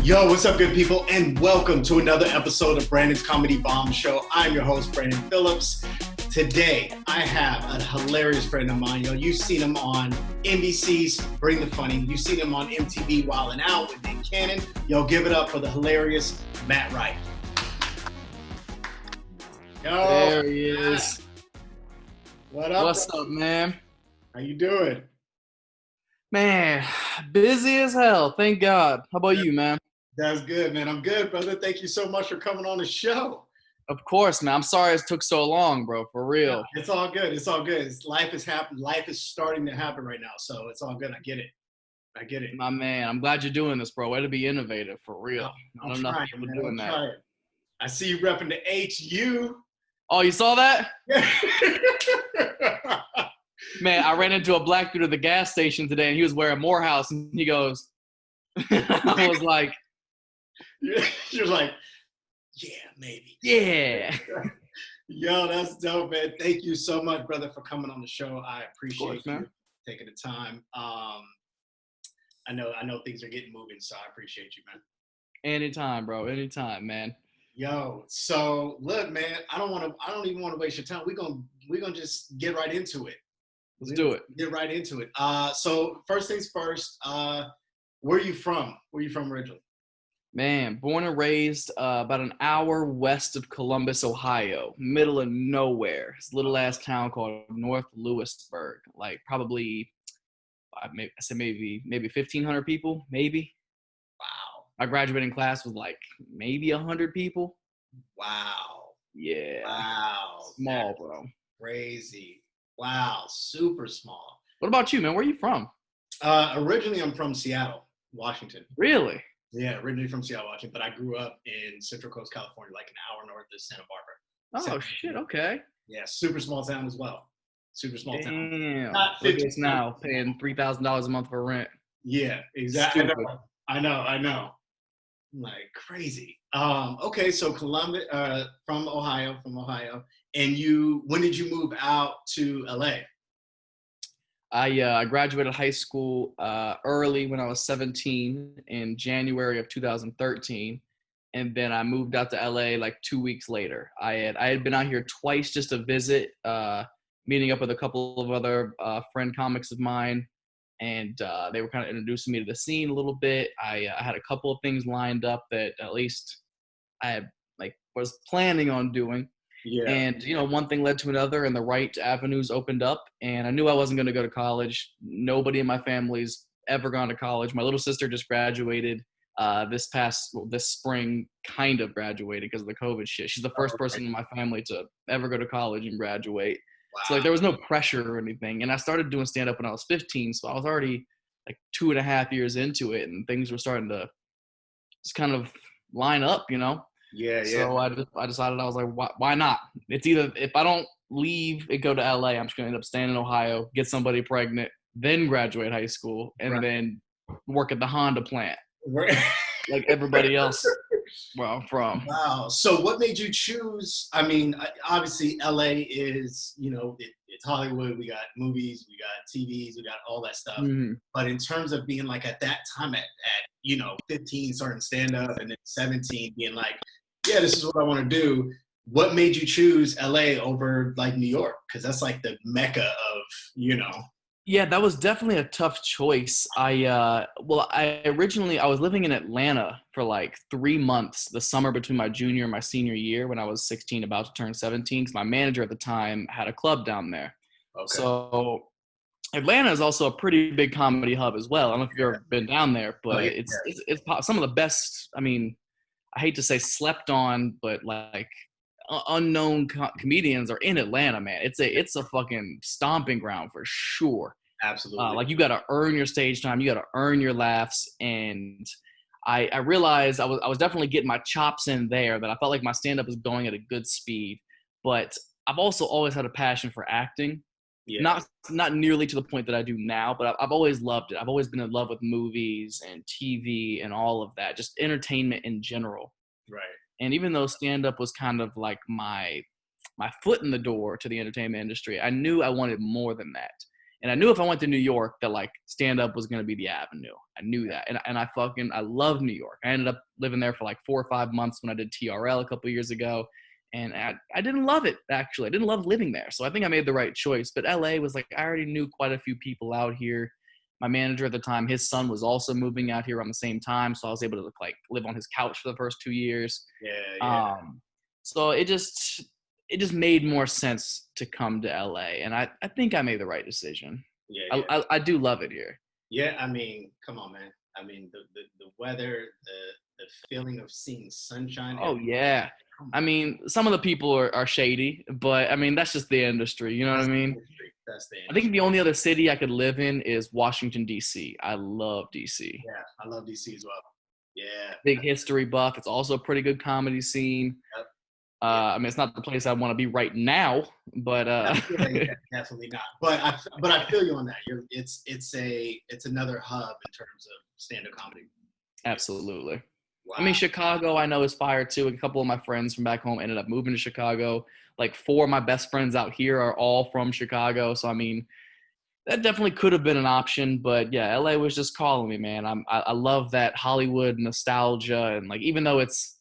Yo, what's up, good people, and welcome to another episode of Brandon's Comedy Bomb Show. I'm your host, Brandon Phillips. Today, I have a hilarious friend of mine. Yo, you've seen him on NBC's Bring the Funny. You've seen him on MTV Wildin' Out with Nick Cannon. Yo, give it up for the hilarious Matt Rife. Yo, there he is. What up? What's up, man? How you doing? Man, busy as hell. Thank God. How about you, man? That's good, man. I'm good, brother. Thank you so much for coming on the show. Of course, man. I'm sorry it took so long, bro. For real. Yeah, it's all good. It's all good. Life is happening. Life is starting to happen right now, so it's all good. I get it. My man, I'm glad you're doing this, bro. Way to be innovative, for real. I'm trying, man. I see you repping the HU. Oh, you saw that? Man, I ran into a black dude at the gas station today, and he was wearing Morehouse, and he goes, I was like, you're like, yeah, maybe. Yeah. Yo, that's dope, man. Thank you so much, brother, for coming on the show. I appreciate you taking the time. I know things are getting moving, so I appreciate you, man. Anytime, bro. Anytime, man. Yo, so look, man, I don't even want to waste your time. We're gonna just get right into it. Let's do it. Get right into it. So first things first, where are you from? Where are you from originally? Man, born and raised about an hour west of Columbus, Ohio, middle of nowhere. It's a little ass town called North Lewisburg. Like probably, maybe 1,500 people, maybe. Wow. My graduating class was like maybe 100 people. Wow. Yeah. Wow. Small, bro. Crazy. Wow. Super small. What about you, man? Where are you from? Originally, I'm from Seattle, Washington. Really? Yeah, originally from Seattle, Washington, but I grew up in Central Coast, California, like an hour north of Santa Barbara. Oh, shit, okay. Yeah, super small town as well. Super small town. Damn. Look at us now, paying $3,000 a month for rent. Yeah, exactly. I know. I'm like, crazy. Okay, so Columbus, from Ohio. And when did you move out to LA? I graduated high school early when I was 17 in January of 2013, and then I moved out to LA like 2 weeks later. I had been out here twice just to visit, meeting up with a couple of other friend comics of mine, and they were kind of introducing me to the scene a little bit. I had a couple of things lined up that at least I was planning on doing. Yeah. And, one thing led to another, and the right avenues opened up, and I knew I wasn't going to go to college. Nobody in my family's ever gone to college. My little sister just graduated this spring, kind of graduated because of the COVID shit. She's the first person in my family to ever go to college and graduate. Wow. So, there was no pressure or anything. And I started doing stand-up when I was 15, so I was already, 2.5 years into it, and things were starting to just kind of line up, Yeah. So I decided, I was like, why not? It's either, if I don't leave and go to LA, I'm just going to end up staying in Ohio, get somebody pregnant, then graduate high school, and then work at the Honda plant. Like everybody else where I'm from. Wow. So what made you choose? I mean, obviously LA is, it's Hollywood. We got movies, we got TVs, we got all that stuff. Mm-hmm. But in terms of being like at that time at 15 starting stand up, and then 17 being like, yeah, this is what I want to do. What made you choose LA over like New York? Because that's like the mecca of, Yeah, that was definitely a tough choice. I was living in Atlanta for like 3 months, the summer between my junior and my senior year when I was 16, about to turn 17, because my manager at the time had a club down there. Okay. So Atlanta is also a pretty big comedy hub as well. I don't know if you've ever been down there, but it's some of the best. I mean, I hate to say slept on, but like unknown comedians are in Atlanta, man. It's a fucking stomping ground for sure. Absolutely. You got to earn your stage time. You got to earn your laughs. And I realized I was definitely getting my chops in there, that I felt like my stand-up was going at a good speed. But I've also always had a passion for acting. Yeah. Not nearly to the point that I do now, but I've always loved it. I've always been in love with movies and TV and all of that, just entertainment in general. Right. And even though stand-up was kind of like my foot in the door to the entertainment industry, I knew I wanted more than that. And I knew if I went to New York that like stand up was going to be the avenue. I knew that. And I love New York. I ended up living there for like 4 or 5 months when I did TRL a couple of years ago. And I didn't love it, actually. I didn't love living there. So I think I made the right choice. But LA was like, I already knew quite a few people out here. My manager at the time, his son was also moving out here around the same time. So I was able to like live on his couch for the first 2 years. Yeah. So it just made more sense to come to LA. And I think I made the right decision. Yeah. I do love it here. Yeah, I mean, come on, man. I mean, the weather, the feeling of seeing sunshine. Oh, yeah. I mean, some of the people are shady, but I mean, that's just the industry. You know what I mean? That's the industry. I think the only other city I could live in is Washington, D.C. I love D.C. Yeah, I love D.C. as well. Yeah. Big history buff. It's also a pretty good comedy scene. Yep. I mean, it's not the place I want to be right now, but yeah, definitely not. But I feel you on that. It's another hub in terms of stand-up comedy. Absolutely. Wow. I mean, Chicago I know is fire too. A couple of my friends from back home ended up moving to Chicago. Like 4 of my best friends out here are all from Chicago. So I mean, that definitely could have been an option, but yeah, LA was just calling me, man. I love that Hollywood nostalgia, and like even though it's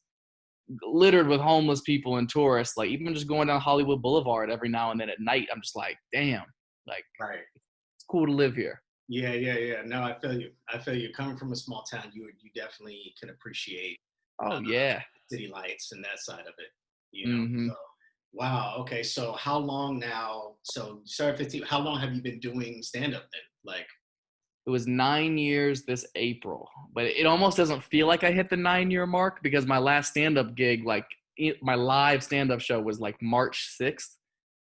littered with homeless people and tourists, like even just going down Hollywood Boulevard every now and then at night, I'm just like, damn, like right. It's cool to live here. Yeah. No, I feel you. Coming from a small town, you definitely can appreciate. Oh yeah. City lights and that side of it. You know. Mm-hmm. So, wow. Okay. So how long now? So started 15. How long have you been doing stand up then? Like. It was 9 years this April, but it almost doesn't feel like I hit the 9-year mark because my last stand-up gig, like my live stand-up show was like March 6th,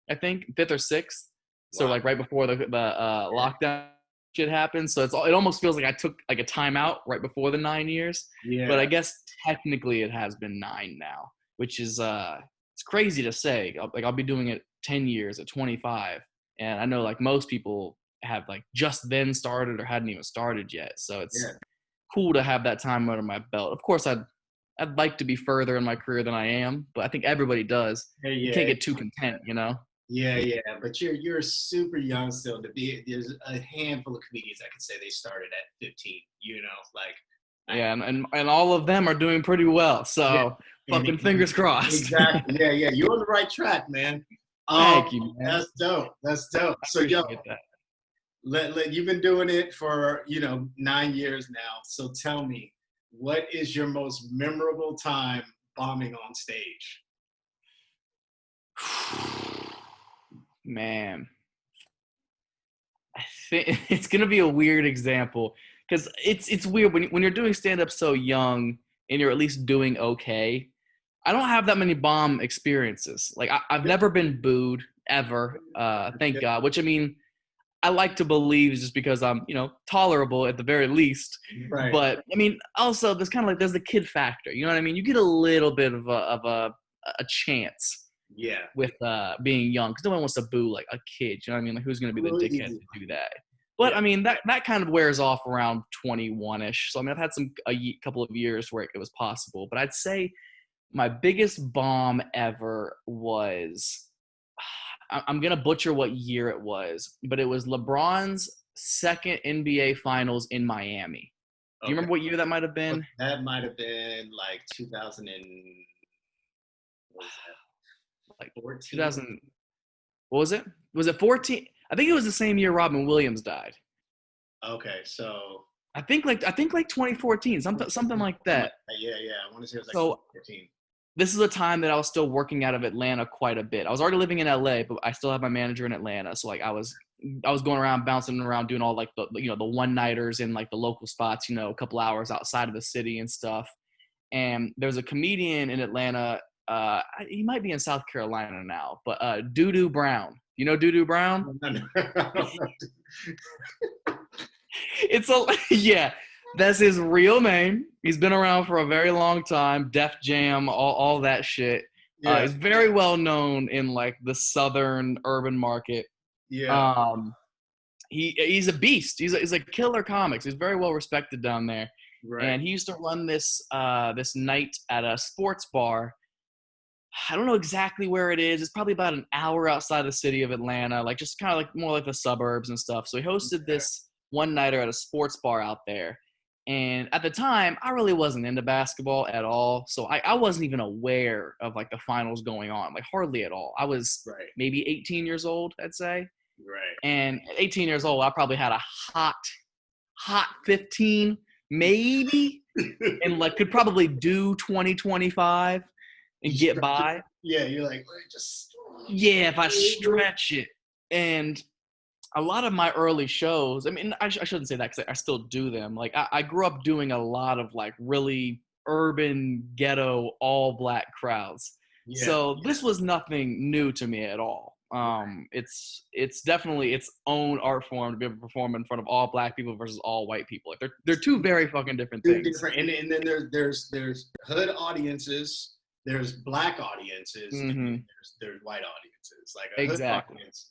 I think, 5th or 6th. So like right before the lockdown shit happened. So it almost feels like I took like a time out right before the 9 years. Yeah. But I guess technically it has been 9 now, which is it's crazy to say. I'll be doing it 10 years at 25, and I know like most people have like just then started or hadn't even started yet. So it's cool to have that time under my belt. Of course, I'd like to be further in my career than I am, but I think everybody does. You can't get too content, you know? Yeah. But you're super young still to be. There's a handful of comedians I could say they started at 15. You know, like. Yeah, and all of them are doing pretty well. So fucking fingers crossed. Exactly. Yeah. You're on the right track, man. Thank you, man. That's dope. So you've been doing it for 9 years now. So tell me, what is your most memorable time bombing on stage? Man, I think it's gonna be a weird example because it's weird when you're doing stand up so young and you're at least doing okay. I don't have that many bomb experiences. Like I've never been booed ever, thank God. Which I mean, I like to believe is just because I'm, tolerable at the very least. Right. But I mean, also there's kind of like there's the kid factor. You know what I mean? You get a little bit of a chance. Yeah. With being young, because no one wants to boo like a kid. You know what I mean? Like who's going to be the dickhead to do that? But I mean that kind of wears off around 21ish. So I mean I've had a couple of years where it was possible. But I'd say my biggest bomb ever was. I'm going to butcher what year it was, but it was LeBron's second NBA Finals in Miami. Do you remember what year that might have been? That might have been like 2000 and what was that? Like 14. 2000. What was it? Was it 14? I think it was the same year Robin Williams died. Okay, so I think like 2014, something like that. Yeah. I want to say it was like 2014. This is a time that I was still working out of Atlanta quite a bit. I was already living in LA, but I still had my manager in Atlanta. So like I was going around, bouncing around, doing all like the one-nighters in like the local spots, a couple hours outside of the city and stuff. And there's a comedian in Atlanta. He might be in South Carolina now, but Doo Brown. You know Doo Brown? Yeah. That's his real name. He's been around for a very long time. Def Jam, all that shit. Yeah. He's very well known in like the southern urban market. Yeah. He's a beast. He's a killer comic. He's very well respected down there. Right. And he used to run this night at a sports bar. I don't know exactly where it is. It's probably about an hour outside the city of Atlanta, like just kind of like more like the suburbs and stuff. So he hosted this one nighter at a sports bar out there. And at the time, I really wasn't into basketball at all. So I wasn't even aware of like the finals going on, like hardly at all. I was maybe 18 years old, I'd say. Right. And at 18 years old, I probably had a hot 15, maybe, and like could probably do 20, 25 and get by. Yeah, you're like, just. Yeah, if I stretch it. And a lot of my early shows, I mean, I shouldn't say that because I still do them. Like, I grew up doing a lot of like really urban, ghetto, all black crowds. Yeah, so this was nothing new to me at all. It's definitely its own art form to be able to perform in front of all black people versus all white people. Like they're two very fucking different things. And then there's hood audiences, there's black audiences, and there's white audiences. Like a hood audience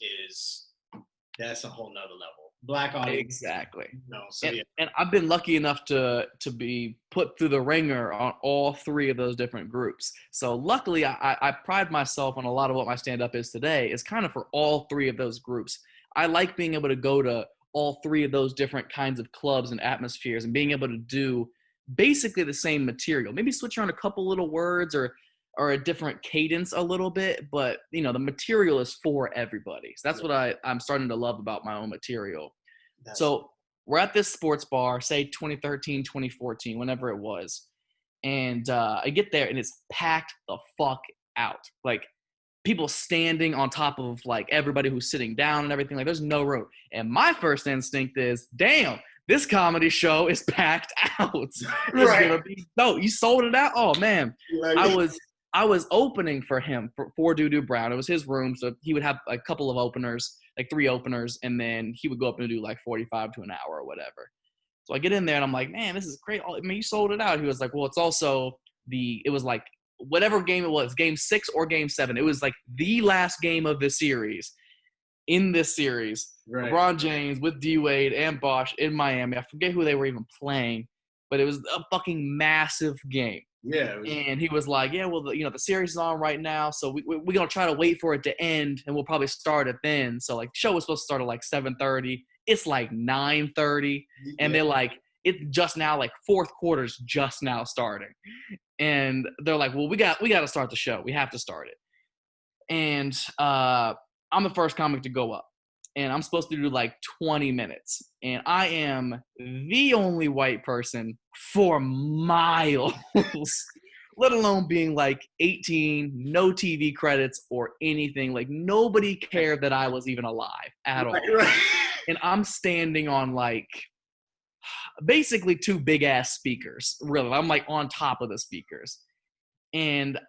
that's a whole nother level. Black audience. Exactly. So and I've been lucky enough to be put through the ringer on all three of those different groups. So luckily, I pride myself on a lot of what my stand-up is today is kind of for all three of those groups. I like being able to go to all three of those different kinds of clubs and atmospheres and being able to do basically the same material. Maybe switch around a couple little words or a different cadence a little bit, but the material is for everybody. So that's what I'm starting to love about my own material. So we're at this sports bar, say 2013, 2014, whenever it was. And I get there and it's packed the fuck out. Like people standing on top of like everybody who's sitting down and everything. Like there's no room. And my first instinct is, damn, this comedy show is packed out. No, you sold it out. Oh man. I was opening for him for Doo Brown. It was his room, so he would have a couple of openers, like 3 openers, and then he would go up and do like 45 to an hour or whatever. So I get in there and I'm like, man, this is great. I mean, you sold it out. He was like, well, it's also it was like whatever game it was, game 6 or game 7. It was like the last game of the series. In this series, LeBron James with D-Wade and Bosh in Miami. I forget who they were even playing, but it was a fucking massive game. Yeah. And he was like, yeah, well, the series is on right now, so we're going to try to wait for it to end, and we'll probably start it then. So, like, the show was supposed to start at, like, 7:30. It's, like, 9:30, and they're like, it's just now, like, fourth quarter's just now starting. And they're like, well, we got to start the show. We have to start it. And I'm the first comic to go up. And I'm supposed to do like 20 minutes. And I am the only white person for miles, let alone being like 18, no TV credits or anything. Like nobody cared that I was even alive at all. Right. And I'm standing on like basically 2 big ass speakers. Really, I'm like on top of the speakers. And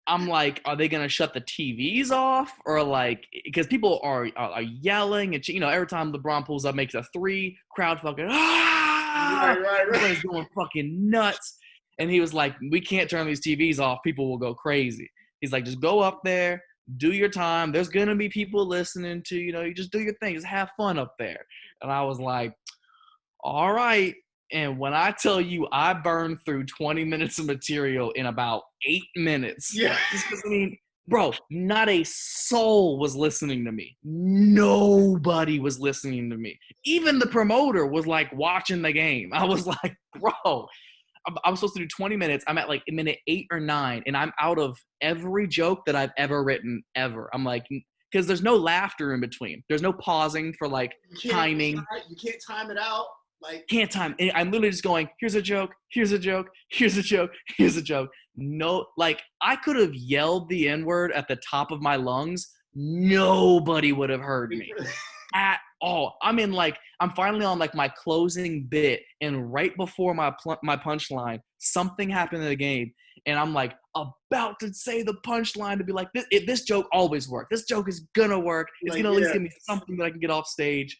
I'm like, are they gonna shut the TVs off or like? Because people are yelling and every time LeBron pulls up, makes a 3, crowd fucking everybody's going fucking nuts. And he was like, we can't turn these TVs off. People will go crazy. He's like, just go up there, do your time. There's gonna be people listening to you just do your thing, just have fun up there. And I was like, all right. And when I tell you I burned through 20 minutes of material in about 8 minutes. Yeah. I mean, bro, not a soul was listening to me. Nobody was listening to me. Even the promoter was like watching the game. I was like, bro, I was supposed to do 20 minutes. I'm at like minute 8 or 9, and I'm out of every joke that I've ever written ever. I'm like, because there's no laughter in between. There's no pausing for like timing. You can't time it out. Can't time. I'm literally just going, here's a joke, here's a joke, here's a joke, here's a joke. No, like I could have yelled the N-word at the top of my lungs. Nobody would have heard me at all. I'm finally on like my closing bit, and right before my punchline, something happened in the game, and I'm like about to say the punchline to be like, this joke always works. This joke is gonna work. It's gonna at least give me something that I can get off stage.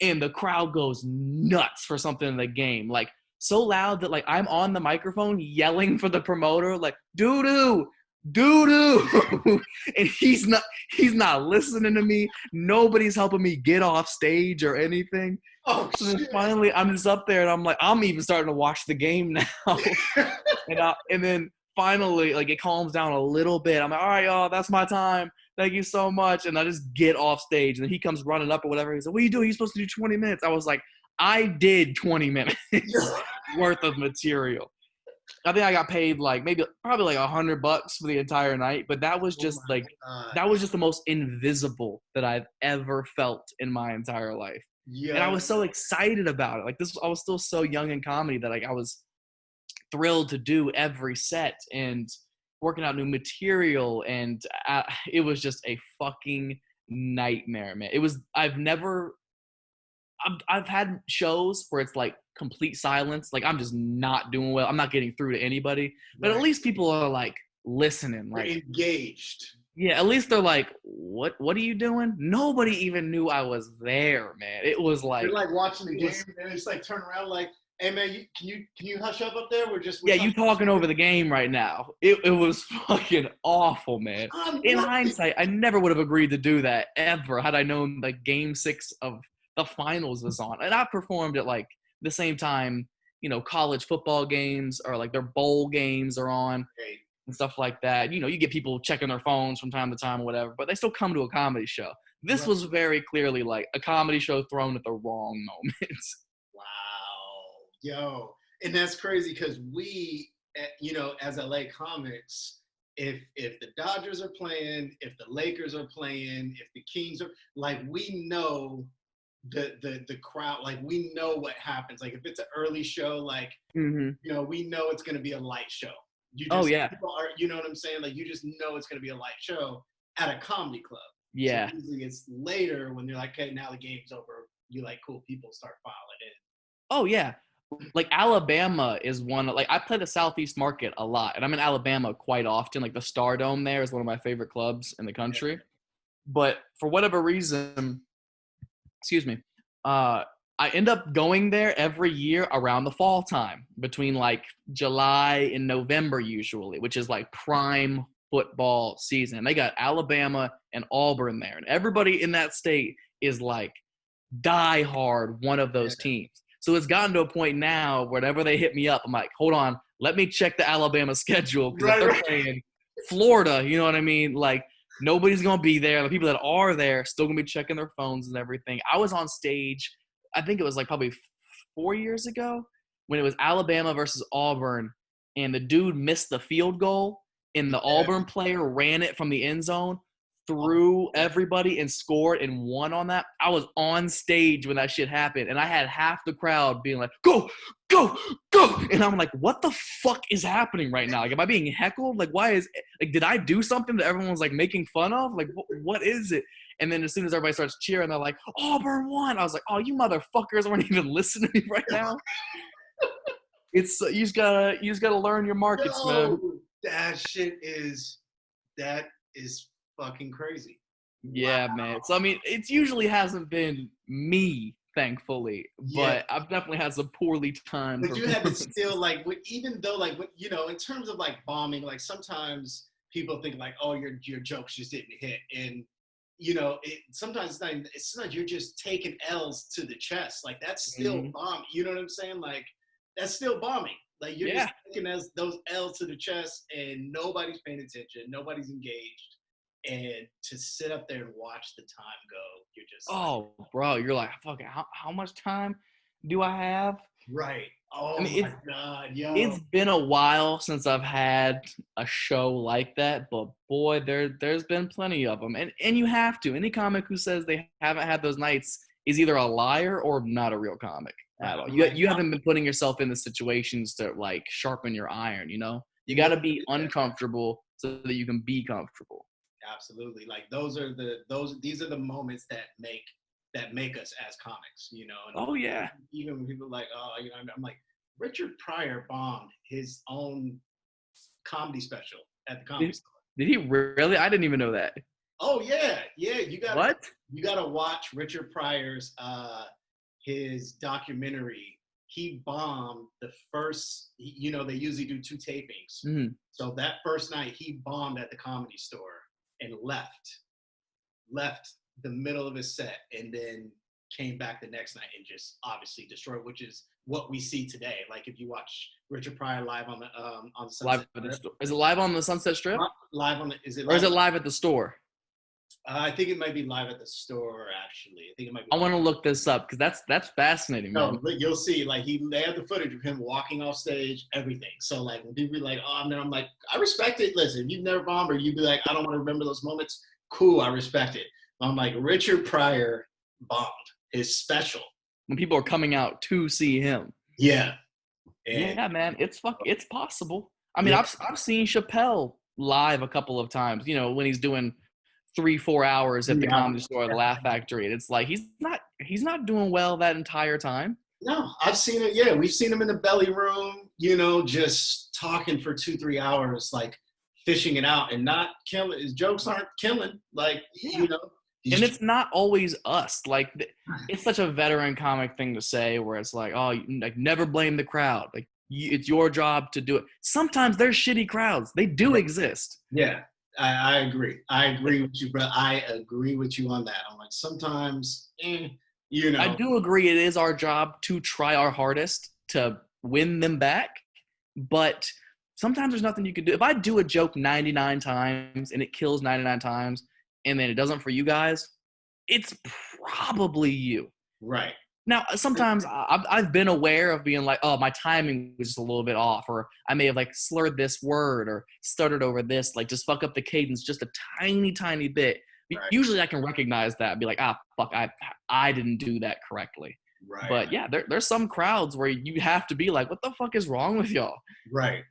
And the crowd goes nuts for something in the game. Like, so loud that, like, I'm on the microphone yelling for the promoter, like, doo-doo, doo-doo. And he's not listening to me. Nobody's helping me get off stage or anything. Oh, so then finally, I'm just up there, and I'm like, I'm even starting to watch the game now. And then finally, like, it calms down a little bit. I'm like, all right, y'all, that's my time. Thank you so much. And I just get off stage. And then he comes running up or whatever. He's like, what are you doing? You're supposed to do 20 minutes. I was like, I did 20 minutes worth of material. I think I got paid like probably like $100 for the entire night. But that was just that was just the most invisible that I've ever felt in my entire life. Yeah. And I was so excited about it. Like I was still so young in comedy that like I was thrilled to do every set and working out new material, and it was just a fucking nightmare, man. I've had shows where it's like complete silence, like I'm just not doing well, I'm not getting through to anybody, but at least people are like listening, like they're engaged. Yeah, at least they're like, what are you doing? Nobody even knew I was there, man. It was like they're like watching the game and it's like turn around like, hey man, can you hush up there? We're you talking over the game right now. It was fucking awful, man. In hindsight, I never would have agreed to do that ever had I known like Game 6 of the finals was on. And I performed at like the same time, college football games or like their bowl games are on and stuff like that. You get people checking their phones from time to time or whatever, but they still come to a comedy show. This was very clearly like a comedy show thrown at the wrong moment. Wow. Yo. And that's crazy because we, as LA comics, if the Dodgers are playing, if the Lakers are playing, if the Kings are, like, we know the crowd, like, we know what happens. Like, if it's an early show, like, we know it's going to be a light show. People are, you know what I'm saying? Like, you just know it's going to be a light show at a comedy club. Yeah. So usually it's later when they're like, okay, now the game's over. You're like, cool, people start filing in. Oh, yeah. Like, Alabama is one, like, I play the Southeast market a lot, and I'm in Alabama quite often. Like, the Stardome there is one of my favorite clubs in the country. Yeah. But for whatever reason, I end up going there every year around the fall time, between, like, July and November usually, which is, like, prime football season. And they got Alabama and Auburn there, and everybody in that state is, like, die hard one of those teams. So it's gotten to a point now, whenever they hit me up, I'm like, hold on, let me check the Alabama schedule. Because if they're playing Florida, you know what I mean? Like, nobody's going to be there. The people that are there still going to be checking their phones and everything. I was on stage, I think it was like probably 4 years ago, when it was Alabama versus Auburn, and the dude missed the field goal, and the Auburn player ran it from the end zone through everybody and scored and won on that. I was on stage when that shit happened, and I had half the crowd being like, go, go, go. And I'm like, what the fuck is happening right now? Like, am I being heckled? Like, did I do something that everyone was like making fun of? Like, what is it? And then as soon as everybody starts cheering, they're like, Auburn won. I was like, oh, you motherfuckers aren't even listening to me right now. It's you just gotta learn your markets, man. That is fucking crazy. Yeah, wow. Man. So I mean, it usually hasn't been me, thankfully, but I've definitely had some poorly timed. But you had to still, like, even though, like, in terms of like bombing, like sometimes people think like, oh, your jokes just didn't hit, and sometimes it's not. You're just taking L's to the chest. Like, that's still bombing. You know what I'm saying? Like, that's still bombing. Like, you're just taking those L's to the chest, and nobody's paying attention. Nobody's engaged. And to sit up there and watch the time go, you're just bro, you're like, fucking, how much time do I have? Right. Oh, my God, yo. It's been a while since I've had a show like that, but boy, there's been plenty of them. And you have to. Any comic who says they haven't had those nights is either a liar or not a real comic at all. You haven't been putting yourself in the situations to, like, sharpen your iron, You got to be uncomfortable so that you can be comfortable. Absolutely. Like, these are the moments that make us as comics, And even when people are like, I'm like, Richard Pryor bombed his own comedy special at the Comedy Store. Did he really? I didn't even know that. Oh yeah. You gotta watch Richard Pryor's his documentary. He bombed the first, they usually do 2 tapings. Mm-hmm. So that first night he bombed at the Comedy Store and left the middle of his set, and then came back the next night and just obviously destroyed, which is what we see today. Like if you watch Richard Pryor live on the Live Sunset at the Strip, Is it live on the Sunset Strip? live on the is it Or is live? it live at the store? I think it might be live at the store. Actually, I think it might be. I want to look this up because that's fascinating, man. No, but you'll see. Like they have the footage of him walking off stage, everything. So like when people be like, "Oh, I'm like, I respect it." Listen, if you've never bombed or you'd be like, "I don't want to remember those moments." Cool, I respect it. I'm like, Richard Pryor bombed his special. When people are coming out to see him. Yeah. And yeah, man, it's possible. I mean, yeah. I've seen Chappelle live a couple of times. You know, when he's doing 3-4 hours at the Comedy Store, the Laugh Factory, and it's like he's not doing well that entire time. No, I've seen it. Yeah, we've seen him in the belly room. You know, just talking for 2-3 hours, like fishing it out and not killing. His jokes aren't killing. Like you know. And it's not always us. Like, it's such a veteran comic thing to say where it's like, oh, like, never blame the crowd. Like, it's your job to do it. Sometimes there's shitty crowds. They do exist. Yeah, I agree. I agree with you, bro. I agree with you on that. I'm like, sometimes, you know. I do agree it is our job to try our hardest to win them back. But sometimes there's nothing you can do. If I do a joke 99 times and it kills 99 times, and then it doesn't for you guys, it's probably you. Right. Now, sometimes I've been aware of being like, oh, my timing was just a little bit off, or I may have like slurred this word or stuttered over this, like just fuck up the cadence just a tiny, tiny bit. Right. Usually I can recognize that and be like, fuck, I didn't do that correctly. Right. But yeah, there's some crowds where you have to be like, what the fuck is wrong with y'all? Right.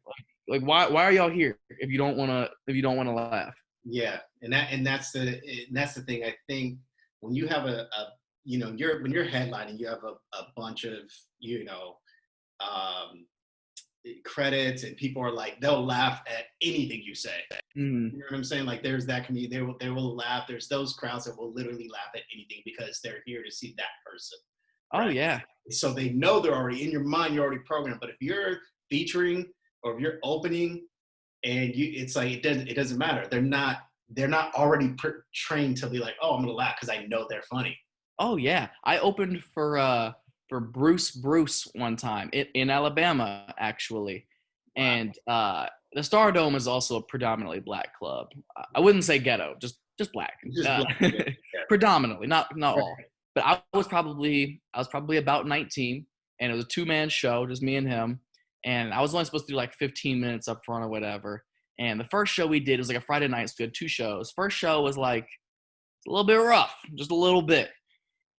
Like why are y'all here if you don't want to laugh? Yeah, and that's the thing. I think when you have when you're headlining, you have a bunch of credits, and people are like, they'll laugh at anything you say. You know what I'm saying? Like there's that community, they will laugh. There's those crowds that will literally laugh at anything because they're here to see that person. Right? Oh yeah. So they know they're already in your mind. You're already programmed. But if you're featuring or if you're opening, and it's like it doesn't matter. They're not already trained to be like, oh, I'm gonna laugh because I know they're funny. Oh yeah, I opened for Bruce one time in Alabama actually, wow. And the Stardome is also a predominantly black club. I wouldn't say ghetto, just black. Black. Predominantly, not all. But I was probably about 19, and it was a 2-man show, just me and him. And I was only supposed to do like 15 minutes up front or whatever. And the first show we did was like a Friday night. So we had 2 shows. First show was like a little bit rough, just a little bit.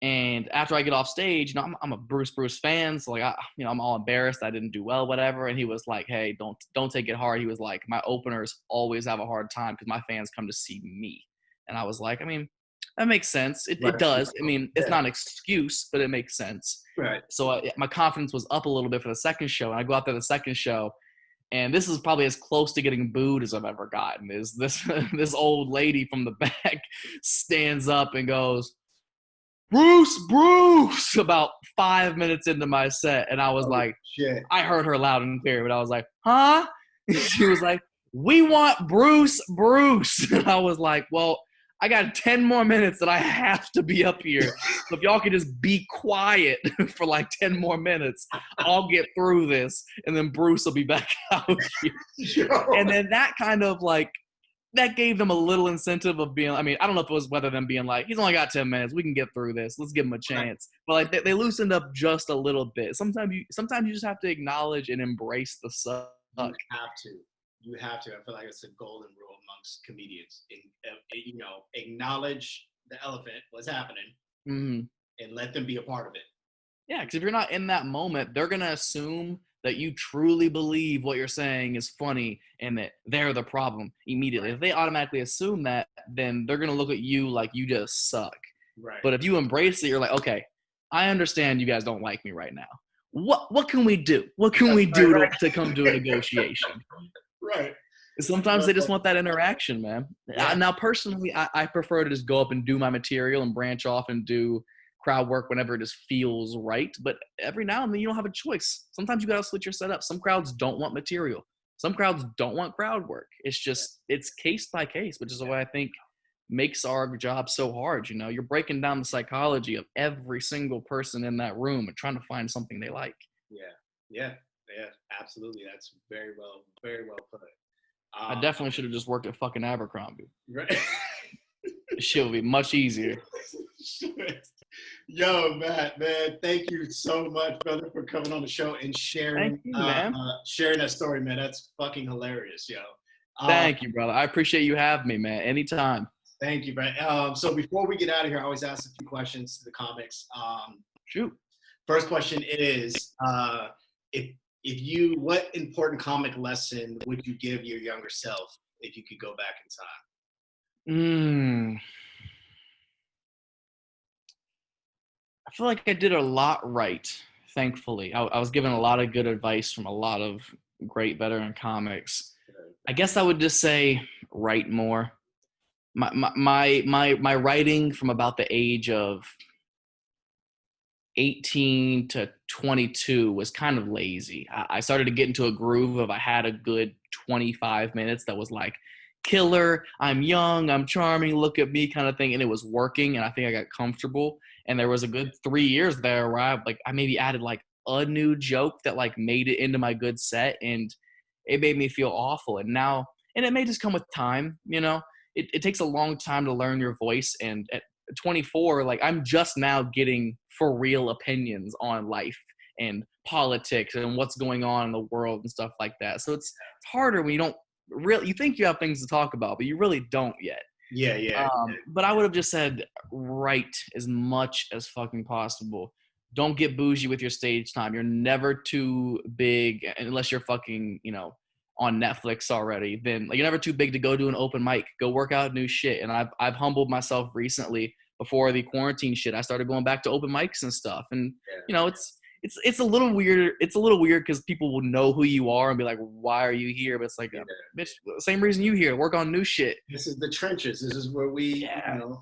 And after I get off stage, I'm a Bruce fan. So like, I'm all embarrassed. I didn't do well, whatever. And he was like, hey, don't take it hard. He was like, my openers always have a hard time because my fans come to see me. And I was like, I mean, that makes sense. It does. I mean, it's not an excuse, but it makes sense. Right. So my confidence was up a little bit for the second show. And I go out there the second show, and this is probably as close to getting booed as I've ever gotten. Is this old lady from the back stands up and goes, Bruce, about 5 minutes into my set. And I was like, shit. I heard her loud and clear, but I was like, huh? And she was like, we want Bruce. And I was like, well, I got 10 more minutes that I have to be up here. So if y'all could just be quiet for like 10 more minutes, I'll get through this. And then Bruce will be back out here. And then that kind of like, that gave them a little incentive of being, I mean, I don't know if it was whether them being like, he's only got 10 minutes. We can get through this. Let's give him a chance. But like they loosened up just a little bit. Sometimes you just have to acknowledge and embrace the suck. You have to. I feel like it's a golden rule amongst comedians. Acknowledge the elephant, what's happening, and let them be a part of it. Yeah, because if you're not in that moment, they're going to assume that you truly believe what you're saying is funny and that they're the problem immediately. Right. If they automatically assume that, then they're going to look at you like you just suck. Right. But if you embrace it, you're like, okay, I understand you guys don't like me right now. What can we do? What can we do to come to a negotiation? Right. Sometimes they just want that interaction, man. Yeah. Now, personally, I prefer to just go up and do my material and branch off and do crowd work whenever it just feels right. But every now and then you don't have a choice. Sometimes you got to switch your setup. Some crowds don't want material. Some crowds don't want crowd work. It's just, it's case by case, which is why I think makes our job so hard. You know, you're breaking down the psychology of every single person in that room and trying to find something they like. Yeah, absolutely. That's very well put. I definitely should have just worked at fucking Abercrombie. Right. Shit would be much easier. Yo, Matt, man, thank you so much, brother, for coming on the show and sharing, Thank you, man. Sharing that story, man. That's fucking hilarious, yo. Thank you, brother. I appreciate you having me, man. Anytime. Thank you, man. So before we get out of here, I always ask a few questions to the comics. Shoot. First question is, what important comic lesson would you give your younger self if you could go back in time? I feel like I did a lot right, thankfully. I was given a lot of good advice from a lot of great veteran comics. I guess I would just say write more. My writing from about the age of 18 to 22 was kind of lazy. I started to get into a groove of I had a good 25 minutes that was like, killer, I'm young, I'm charming, look at me kind of thing. And it was working, and I think I got comfortable. And there was a good 3 years there where I maybe added like a new joke that like made it into my good set, and it made me feel awful. And now, and it may just come with time, you know, it takes a long time to learn your voice. And at 24, like I'm just now getting for real opinions on life and politics and what's going on in the world and stuff like that. So it's harder when you don't really, you think you have things to talk about, but you really don't yet. Yeah. But I would have just said write as much as fucking possible. Don't get bougie with your stage time. You're never too big unless you're fucking, you know, on Netflix already. Then like, you're never too big to go do an open mic. Go work out new shit. And I've humbled myself recently before the quarantine shit. I started going back to open mics and stuff. And you know, it's a little weird. It's a little weird because people will know who you are and be like, why are you here? But it's like, bitch, same reason you here. Work on new shit. This is the trenches. This is where we,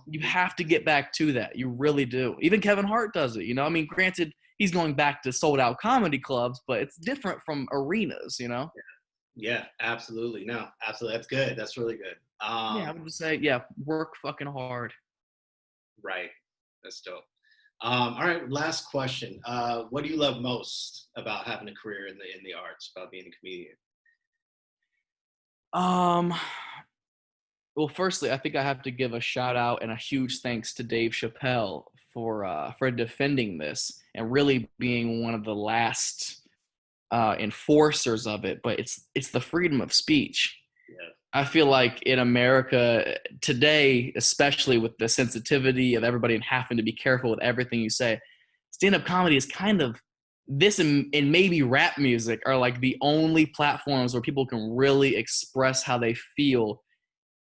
You have to get back to that. You really do. Even Kevin Hart does it, you know? I mean, granted, he's going back to sold out comedy clubs, but it's different from arenas, you know? Yeah, absolutely. No, absolutely. That's good. That's really good. I would just say, work fucking hard. Right. That's dope. All right, last question. What do you love most about having a career in the arts, about being a comedian? Well, firstly, I think I have to give a shout out and a huge thanks to Dave Chappelle for defending this and really being one of the last enforcers of it. But it's the freedom of speech. Yeah. I feel like in America today, especially with the sensitivity of everybody and having to be careful with everything you say, stand-up comedy is kind of this, and maybe rap music are like the only platforms where people can really express how they feel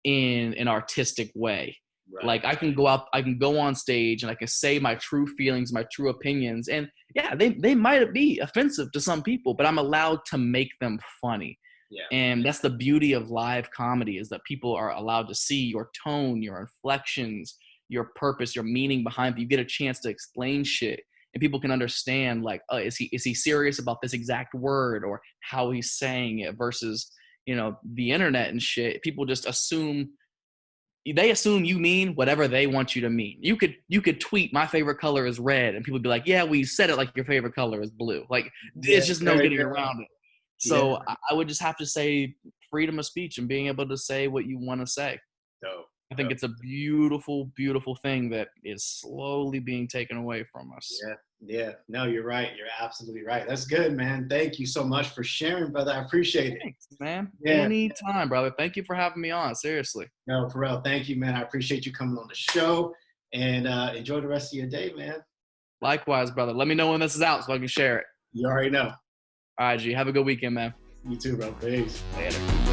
in an artistic way. Right. Like I can go on stage and I can say my true feelings, my true opinions, and they might be offensive to some people, but I'm allowed to make them funny. Yeah. And that's the beauty of live comedy, is that people are allowed to see your tone, your inflections, your purpose, your meaning behind it. You get a chance to explain shit, and people can understand, like, is he serious about this exact word or how he's saying it, versus, you know, the internet and shit. People just assume you mean whatever they want you to mean. You could tweet my favorite color is red, and people would be like, yeah, we said it like your favorite color is blue. Like, it's just no getting around it. So I would just have to say freedom of speech and being able to say what you want to say. I think it's a beautiful, beautiful thing that is slowly being taken away from us. Yeah. No, you're right. You're absolutely right. That's good, man. Thank you so much for sharing, brother. I appreciate it. Thanks, man. Anytime, brother. Thank you for having me on. Seriously. No, for real. Thank you, man. I appreciate you coming on the show, and enjoy the rest of your day, man. Likewise, brother. Let me know when this is out so I can share it. You already know. All right, G. Have a good weekend, man. You too, bro. Peace. Later.